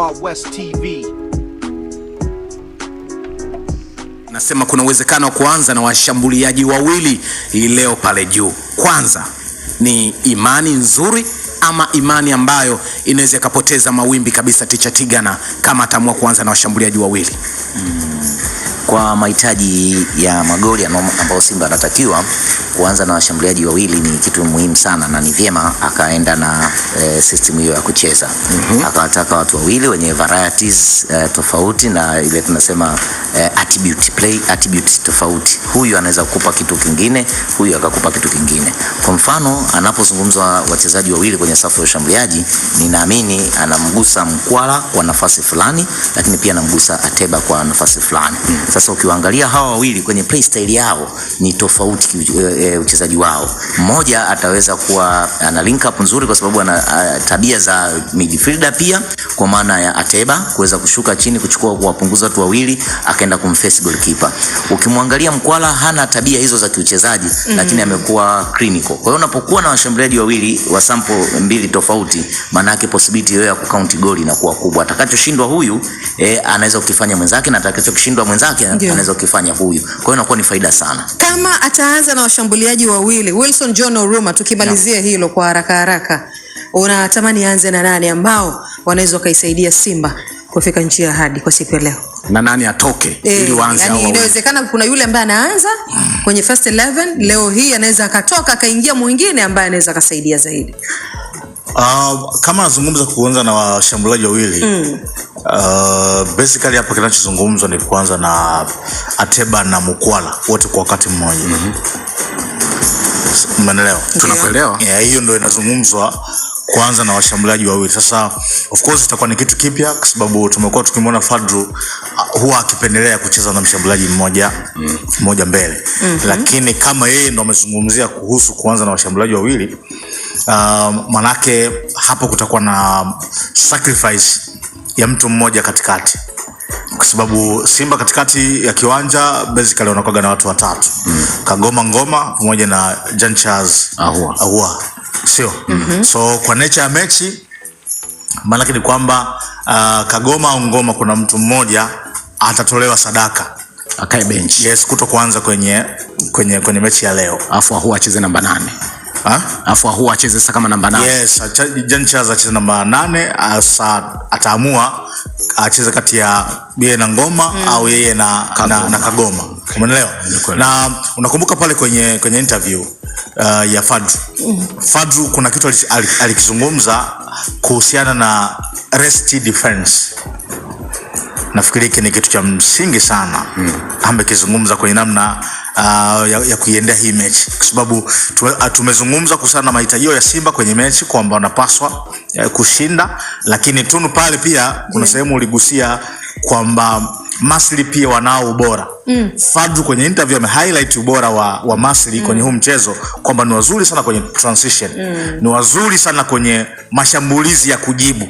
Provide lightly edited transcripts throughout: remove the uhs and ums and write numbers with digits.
Wild West TV. Nasema kuna uwezekano wa kuanza na washambuliaji wawili hii leo pale juu. Kwanza ni imani nzuri ama imani ambayo inaweza ikapoteza mawimbi kabisa Ticha Tigana kama ataamua kuanza na washambuliaji wawili? Kwa mahitaji ya magoli ambao Simba anatakiwa kuanza na washambuliaji wawili ni kitu muhimu sana, na ni vyema akaenda na system hiyo ya kucheza. Akawataka watu wawili wenye varieties tofauti, na ile tunasema attribute tofauti. Huyu anaweza kukupa kitu kingine, huyu akakupa kitu kingine. Kwa mfano, anapozungumzwa wachezaji wawili kwenye safu ya ushambuliaji, ninaamini anamgusa Mkwala kwa nafasi fulani, lakini pia anamgusa Ateba kwa nafasi fulani. Sasa ukiangalia hawa wawili kwenye play style yao ni tofauti uchezaji wao. Mmoja ataweza kuwa ana link up nzuri kwa sababu ana tabia za midfielder pia, kwa maana ya Ateba kuweza kushuka chini kuchukua kuwapunguza watu wawili akaenda kumface goalkeeper. Ukimwangalia Mkwala hana tabia hizo za kiuchezaji, lakini amekuwa clinical. Kwa hiyo unapokuwa na washambuliaji wawili wa sample mbili tofauti, maana yake possibility ya kucount goal inakuwa kubwa. Atakachoshindwa huyu anaweza kukifanya mwenzake, na atakachoshindwa mwenzake anaweza kukifanya huyu. Kwa hiyo inakuwa ni faida sana kama ataanza na washambuliaji wawili. Wilson John Oruma, tukimalizia hilo kwa haraka, unatamani aanze na nani ambao wanaweza kaisaidia Simba kufika njia ya hadi kwa siku ya leo? Na nani atoke ili waanze hao? Inawezekana kuna yule ambaye anaanza kwenye first 11 leo hii, anaweza akatoka akaingia mwingine ambaye anaweza kasaidia zaidi. Kama nazungumza kuanza na washambuliaji wawili, basically hapo kinachozungumzwa ni kuanza na Ateba na Mkwala wote kwa wakati mmoja. Umeelewa? Tunakuelewa. Hiyo ndio inazungumzwa kuanza na washambuliaji wawili. Sasa of course itakuwa ni kitu kipya kwa sababu tumekuwa tukimwona Fadru huwa akipendelea kucheza na mshambuliaji mmoja mbele. Lakini kama yeye ndo amezungumzia kuhusu kuanza na washambuliaji wawili, manake hapo kutakuwa na sacrifice ya mtu mmoja katikati, kwa sababu Simba katikati ya kiwanja basically wanakuwa na watu watatu, Kagoma Ngoma pamoja na Janchaz Ahua. Sio? So kwa nature ya mechi, maana ni kwamba Kagoma au Ngoma kuna mtu mmoja atatolewa sadaka akae bench. Yes, kutokuanza kwenye mechi ya leo. Afu Ahua acheze namba 8. Afu Ahua acheze sasa kama namba 8. Yes, Janchaz acheze namba 8, ataamua acheze kati ya yeye na Ngoma au yeye na Kagoma. Umeelewa? Na unakumbuka pale kwenye interview ya Fadru kuna kitu alikizungumza kuhusiana na rest defense. Nafikiri hiki ni kitu cha msingi sana amekizungumza kwenye namna ya kuiendea hii mechi, kwa sababu tumezungumza kuhusiana na mahitaji ya Simba kwenye mechi kwamba wanapaswa kushinda, lakini tunu pale pia kuna sehemu uligusia kwamba Masli pia wanao ubora. Fadru kwenye interview ame-highlight ubora wa Masli kwenye huu mchezo, kwamba ni wazuri sana kwenye transition, ni wazuri sana kwenye mashambulizi ya kujibu.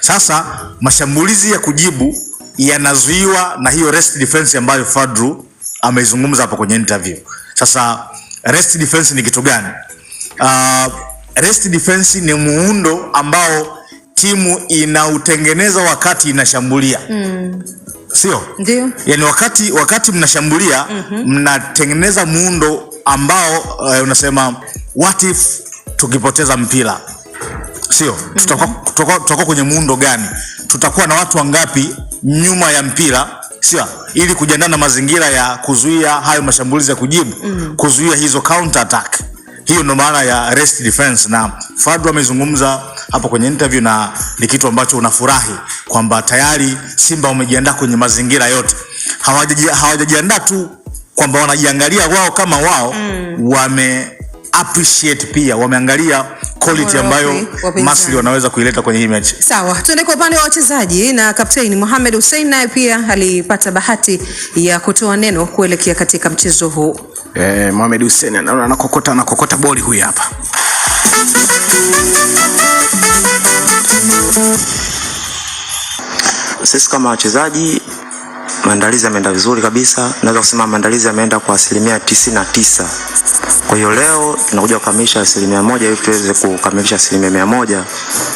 Sasa mashambulizi ya kujibu yanazuiwa na hiyo rest defense ambayo Fadru ameizungumza hapo kwenye interview. Sasa rest defense ni kitu gani? Rest defense ni muundo ambao timu inautengeneza wakati inashambulia. Sio? Ndio. Yaani wakati mnashambulia, mnatengeneza muundo ambao unasema what if tukipoteza mpira? Sio? Tutakuwa kwenye muundo gani? Tutakuwa na watu wangapi nyuma ya mpira? Sio? Ili kujiandaa na mazingira ya kuzuia hayo mashambulizi ya kujibu, kuzuia hizo counter attack. Hiyo ndo maana ya rest defense, na Fadlu amezungumza hapo kwenye interview, na ni kitu ambacho unafurahi kwamba tayari Simba wamejiandaa kwenye mazingira yote. Hawajajiandaa tu kwamba wanajiangalia wao kama wao, wame appreciate pia, wameangalia quality ambayo Masli wanaweza kuileta kwenye hii mechi. Sawa, tuende kwa upande wa wachezaji, na kapteni Mohamed Hussein naye pia alipata bahati ya kutoa neno kuelekea katika mchezo huu. Mohamed Hussein anakokota boli huyu hapa. Sisi kama wachezaji, maandalizi yameenda vizuri kabisa. Naweza kusema maandalizi yameenda kwa 99%. Kwa hiyo leo tunakuja kukamilisha 100% ili tuweze kukamilisha 100%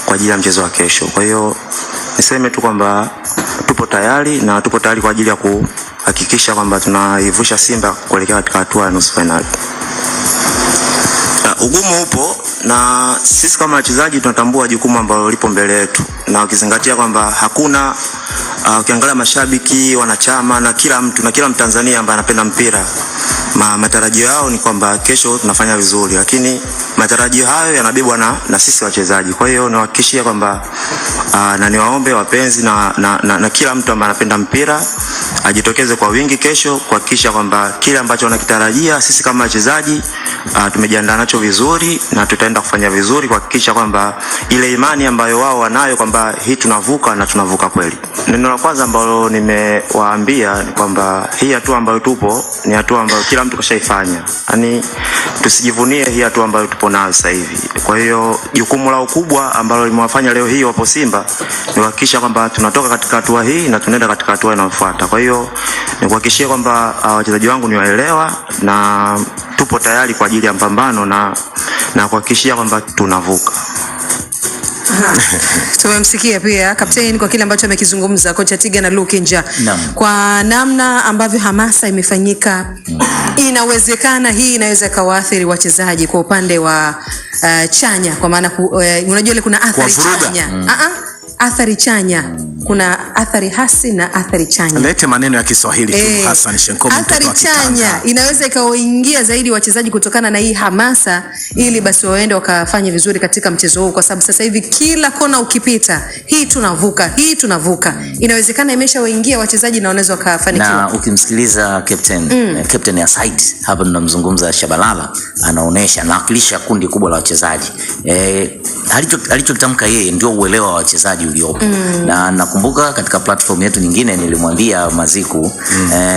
kwa ajili ya mchezo wa kesho. Kwa hiyo niseme tu kwamba tupo tayari kwa ajili ya kuhakikisha kwamba tunaivusha Simba kuelekea katika hatua ya nusu finali. Ugumu upo na sisi kama wachezaji tunatambua jukumu ambalo lipo mbele yetu, na ukizingatia kwamba hakuna ukiangalia mashabiki, wanachama na kila mtu na kila Mtanzania ambaye anapenda mpira, matarajio yao ni kwamba kesho tunafanya vizuri, lakini matarajio hayo yanabebwa na sisi wachezaji. Kwa hiyo niwahakikishie kwamba na niwaombe wapenzi na kila mtu ambaye anapenda mpira ajitokeze kwa wingi kesho kuhakikisha kwamba kile ambacho wanakitarajia sisi kama wachezaji tumejiandaa nacho vizuri, na tutaenda kufanya vizuri kuhakikisha kwamba ile imani ambayo wao wanayo kwamba hii tunavuka, na tunavuka kweli. Neno la kwanza ambalo nimewaambia ni kwamba hii hatua ambayo tupo ni hatua ambayo kila mtu kashaifanya. Yaani tusijivunie hii hatua ambayo tupo nayo sasa hivi. Kwa hiyo jukumu lao kubwa ambalo limewafanya leo hii wapo Simba ni kuhakikisha kwamba tunatoka katika hatua hii na tunaenda katika hatua inayofuata. Kwa hiyo ni kuhakikishia kwamba wachezaji wangu ni waelewa na tupo tayari kwa ajili ya mpambano na kuhakikishia kwamba tunavuka. Tumemsikia pia kapteni kwa kile ambacho amekizungumza kocha Tiga na Lukinja. Kwa namna ambavyo hamasa imefanyika, inawezekana hii inaweza kawaathiri wachezaji kwa upande wa chanya, kwa maana unajua ile kuna athari chanya. Athari chanya. Kuna athari hasi na athari chanya. Lete maneno ya Kiswahili tu Hassan Shenkomo. Athari chanya inaweza ikawaingia zaidi wachezaji kutokana na hii hamasa, ili basi waende wakafanye vizuri katika mchezo huu, kwa sababu sasa hivi kila kona ukipita, hii tunavuka. Inawezekana imeshawaingia wachezaji na wanaweza wakafanikiwa. Na ukimsikiliza captain ya side hapa tunamzungumza Shabalala, anaonesha na akilisha kundi kubwa la wachezaji. Alichokitamka yeye ndio uelewa wa wachezaji uliopo. Na nakumbuka katika platform yetu nyingine nilimwambia Maziku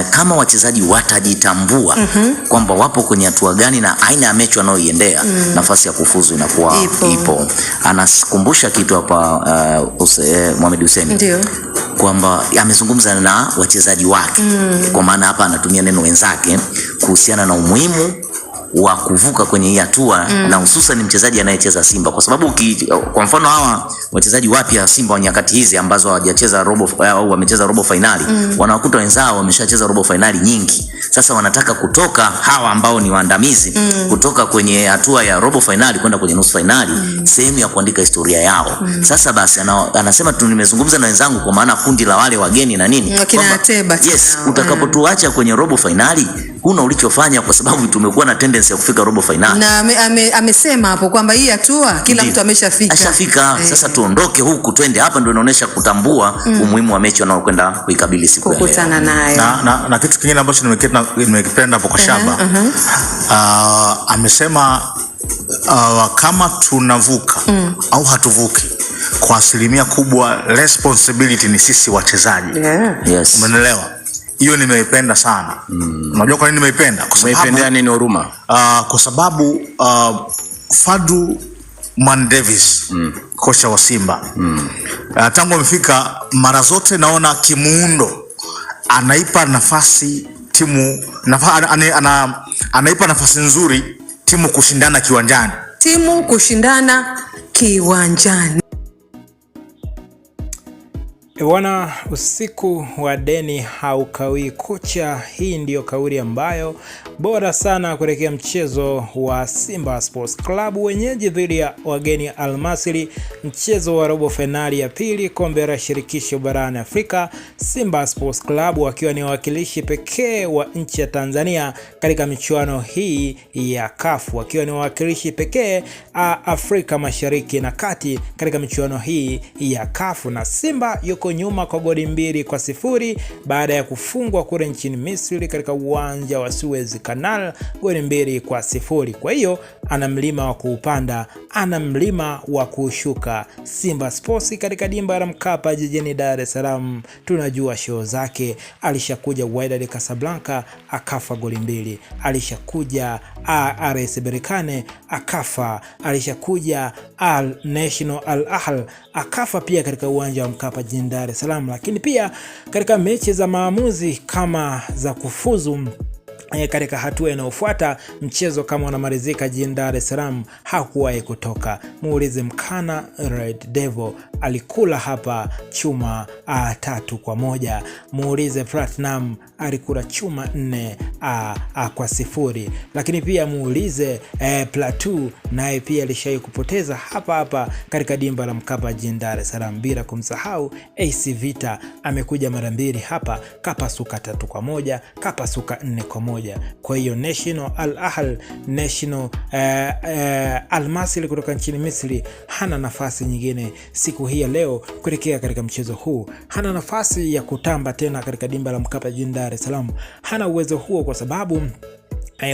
kama wachezaji watajitambua kwamba wapo kwenye hatua gani na aina ya mechi wanaoiendea, nafasi ya kufuzu inakuwa ipo. Anakumbusha kitu hapa Mohamed Hussein. Ndio. Kwamba amezungumza na wachezaji wake. Kwa maana hapa anatumia neno wenzake kuhusiana na umuhimu wa kuvuka kwenye hii hatua na hususan mchezaji anayecheza Simba, kwa sababu kwa mfano hawa wachezaji wapya Simba wa nyakati hizi ambazo hawajacheza robo au wamecheza robo finali, wanawakuta wenzao wameshacheza robo finali nyingi. Sasa wanataka kutoka hawa ambao ni waandamizi kutoka kwenye hatua ya robo finali kwenda kwenye nusu finali, sehemu ya kuandika historia yao. Sasa basi anasema nimezungumza na wenzangu, kwa maana kundi la wale wageni na nini, yes, utakapotuacha kwenye robo finali huna ulichofanya, kwa sababu tumekuwa na tendency ya kufika robo finali. Na amesema hapo kwamba hii hatua kila mtu ameshafika. Sasa tuondoke huku twende hapa, ndio inaonyesha kutambua umuhimu wa mechi wanaokwenda kuikabili siku ya kukutana nayo. Na kitu kingine ambacho nimekipenda hapo kwa Shaba, amesema kama tunavuka au hatuvuki, kwa asilimia kubwa responsibility ni sisi wachezaji. Yes. Umeelewa? Hiyo nimeipenda sana. Unajua kwa nini nimeipenda? Kwa sababu umeipendea nini Oruma? Kwa sababu Fadlu Davis, kocha wa Simba, tangu amefika mara zote naona kimuundo anaipa nafasi timu, anaipa nafasi nzuri timu kushindana kiwanjani. Bwana, usiku wa deni haukawii kucha. Hii ndiyo kauli ambayo bora sana kuelekea mchezo wa Simba Sports Club wenyeji dhidi ya wageni Al Masry, mchezo wa robo finali ya pili kombe la shirikisho barani Afrika. Simba Sports Club wakiwa ni wawakilishi pekee wa nchi ya Tanzania katika michuano hii ya CAF, wakiwa ni wawakilishi pekee Afrika Mashariki na Kati katika michuano hii ya CAF, na Simba yuko nyuma kwa goli 2-0 baada ya kufungwa kule nchini Misri katika uwanja wa Suez Canal goli 2-0. Kwa hiyo ana mlima wa kuupanda, ana mlima wa kushuka. Simba Sports katika dimba la Mkapa jijini Dar es Salaam, tunajua show zake. Alishakuja Wydad Casablanca akafa goli 2, alishakuja RS Berkane akafa, alishakuja Al National Al Ahly akafa pia katika uwanja wa Mkapa jijini Dar es Salaam. Lakini pia katika mechi za maamuzi kama za kufuzu katika hatua inayofuata mchezo kama unamalizika jijini Dar es Salaam hakuwahi kutoka. Muulize Mkana Red Devil alikula hapa chuma 3-1. Muulize Platinum alikula chuma 4-0. Lakini pia muulize Plateau naye pia alishawahi kupoteza hapa katika dimba la Mkapa jijini Dar es Salaam, bila kumsahau AC Vita amekuja mara 2 hapa, kapasuka 3-1, kapasuka 4-1. Kwa hiyo National Al Ahly, National Al Masry kutoka nchini Misri hana nafasi nyingine siku hii ya leo kuelekea katika mchezo huu. Hana nafasi ya kutamba tena katika dimba la Mkapa jijini Dar es Salaam. Hana uwezo huo kwa sababu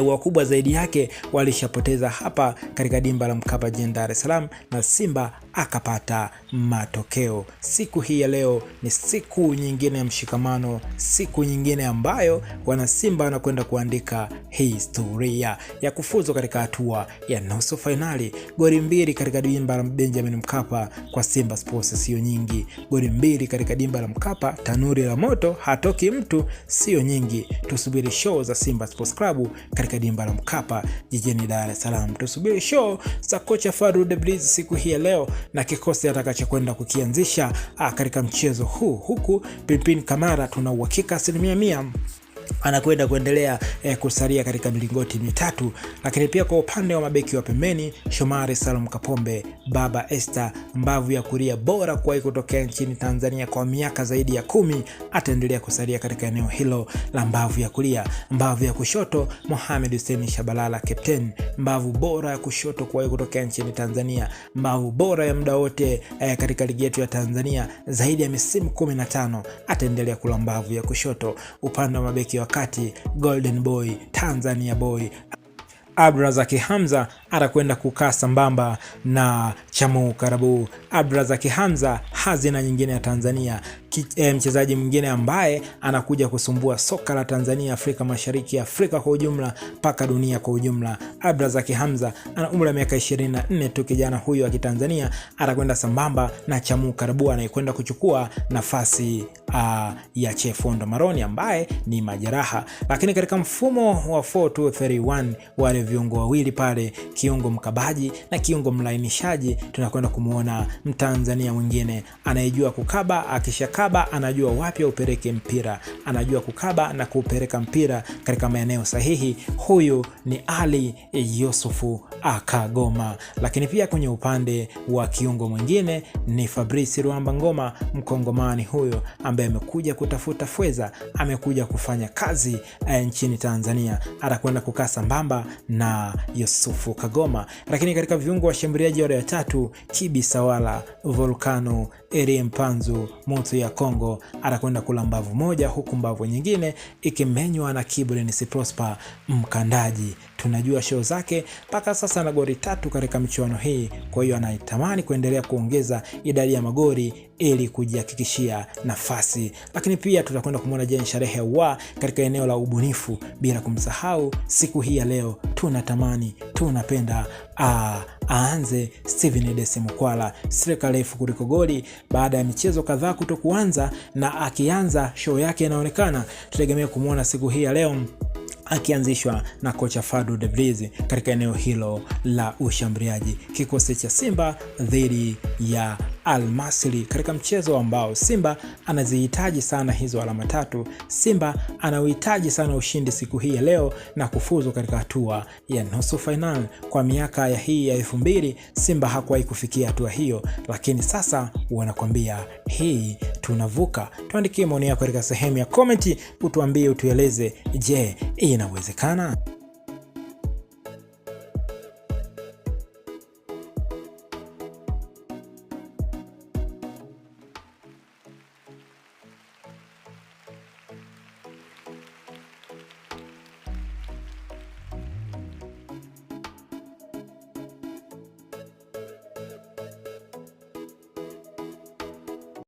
wakubwa zaidi yake walishapoteza hapa katika dimba la Mkapa jijini Dar es Salaam na Simba akapata matokeo. Siku hii ya leo ni siku nyingine ya mshikamano, siku nyingine ambayo wana Simba wanakwenda kuandika historia ya kufuzu katika hatua ya nusu finali. Goli 2 katika dimba la Benjamin Mkapa kwa Simba Sports sio nyingi. Goli 2 katika dimba la Mkapa, tanuri la moto, hatoki mtu, sio nyingi. Tusubiri show za Simba Sports Club katika dimba la Mkapa jijini Dar es Salaam. Tusubiri show za kocha Fadlu Davids siku hii ya leo na kikosi atakachokwenda kukianzisha katika mchezo huu, huku Pinpin Kamara tuna uhakika 100% anakwenda kuendelea kusalia katika milingoti mitatu. Lakini pia kwa upande wa mabeki wa pembeni, Shomari Salum Kapombe, Baba Esther, mbavu ya kulia bora kuwahi kutokea nchini Tanzania kwa miaka zaidi ya 10, ataendelea kusalia katika eneo hilo la mbavu ya kulia. Mbavu ya kushoto, Mohamed Hussein Shabalala, captain, mbavu bora ya kushoto kuwahi kutokea nchini Tanzania, mbavu bora ya muda wote katika ligi yetu ya Tanzania zaidi ya misimu 15, ataendelea kula mbavu ya kushoto. Upande wa mabeki wakati, Golden Boy, Tanzania Boy, Abdrazaki Hamza atakwenda kukaa sambamba na Chamu Karabu. Abdrazaki Hamza hazina nyingine ya Tanzania, mchezaji mwingine ambaye anakuja kusumbua soka la Tanzania, Afrika Mashariki, Afrika kwa ujumla, mpaka dunia kwa ujumla. Abdrazaki Hamza ana umri wa miaka 24 tu. Kijana huyo wa Kitanzania atakwenda sambamba na Chamu Karabu anayekwenda kuchukua nafasi ya Chefondo Maroni ambaye ni majeraha. Lakini katika mfumo wa 4-2-3-1 wale viungo wawili pale, kiungo mkabaji na kiungo mlainishaji, tunakwenda kumuona Mtanzania mwingine anayejua kukaba. Akishakaba anajua wapi upeleke mpira, anajua kukaba na kupeleka mpira katika maeneo sahihi. Huyu ni Ali Yusufu Kagoma. Lakini pia kwenye upande wa kiungo mwingine ni Fabrice Ruamba Ngoma, Mkongomani huyo ambaye amekuja kutafuta fedha, amekuja kufanya kazi nchini Tanzania, atakwenda kukaa sambamba na Yusufu Kagoma. Lakini katika viungo washambuliaji wale watatu, Kibi Sawala, Volcano, Elie Mpanzu, Moto ya Kongo, atakwenda kula mbavu moja, huku mbavu nyingine ikimenywa na Kibuleni Prosper Mkandaji. Tunajua show zake mpaka sasa na goli 3 katika michuano hii, kwa hiyo anaitamani kuendelea kuongeza idadi ya magoli ili kujihakikishia nafasi. Lakini pia tutakwenda kumwona Jean Sharehe wa katika eneo la ubunifu, bila kumsahau siku hii ya leo tunatamani, tunapenda aanze Steven Desemukwala, striker refu kuliko goli, baada ya michezo kadhaa kutokuanza, na akianza show yake inaonekana tutegemea kumwona siku hii ya leo akianzishwa na kocha Fadlu Davids katika eneo hilo la ushambuliaji. Kikosi cha Simba dhidi ya Al Masry katika mchezo ambao Simba anazihitaji sana hizo alama 3. Simba anauhitaji sana ushindi siku hii ya leo na kufuzu katika hatua ya nusu final. Kwa miaka ya hii ya 2000 Simba hakuwahi kufikia hatua hiyo, lakini sasa wanakwambia hii tunavuka. Tuandikie maoni yako katika sehemu ya comment, utuambie, utueleze, je, inawezekana?